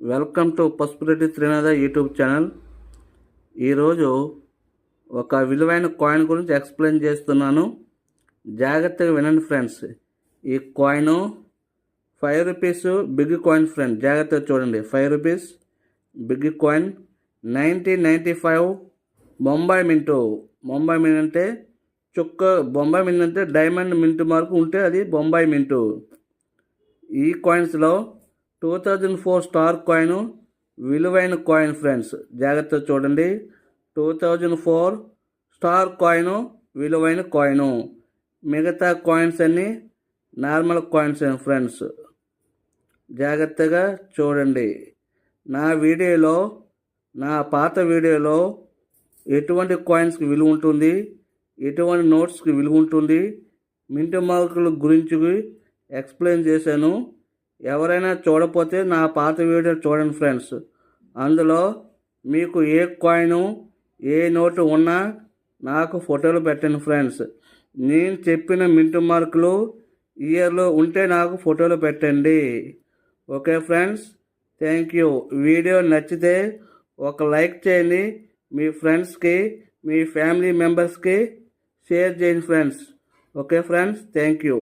Welcome to Pasupureddy Trinatha YouTube channel. ఈరోజు ఒక విలువైన కాయిన్ గురించి ఎక్స్ప్లెయిన్ చేస్తున్నాను. జాగ్రత్తగా వినండి ఫ్రెండ్స్. ఈ coin 5 rupees big coin friend, జాగ్రత్తగా చూడండి. 5 rupees big coin 1995 Bombay mint. Bombay mint అంటే చుక్క, బొంబాయి మింట్ అంటే డైమండ్ మింట్ మార్కు ఉంటే అది బొంబాయి మింటు. ఈ కాయిన్స్లో 2004 స్టార్ కాయిన్ విలువైన కాయిన్ ఫ్రెండ్స్, జాగ్రత్తగా చూడండి. 2004 స్టార్ కాయిన్ విలువైన కాయిన్. మిగతా కాయిన్స్ అన్నీ నార్మల్ కాయిన్స్ ఫ్రెండ్స్, జాగ్రత్తగా చూడండి. నా పాత వీడియోలో ఎటువంటి కాయిన్స్కి విలువ ఉంటుంది, ఎటువంటి నోట్స్కి విలువ ఉంటుంది, మింట్ మార్కుల గురించి ఎక్స్ప్లెయిన్ చేశాను. ఎవరైనా చూడకపోతే నా పాత వీడియో చూడండి ఫ్రెండ్స్. అందులో మీకు ఏ కాయిన్ ఏ నోటు ఉన్నా నాకు ఫోటోలు పెట్టండి ఫ్రెండ్స్. నేను చెప్పిన మింట్ మార్కులు ఇయర్లో ఉంటే నాకు ఫోటోలు పెట్టండి. Okay friends, thank you. Video నచ్చితే ఒక లైక్ చేయండి. మీ ఫ్రెండ్స్కి, మీ ఫ్యామిలీ మెంబర్స్కి షేర్ చేయండి friends. Okay friends, thank you.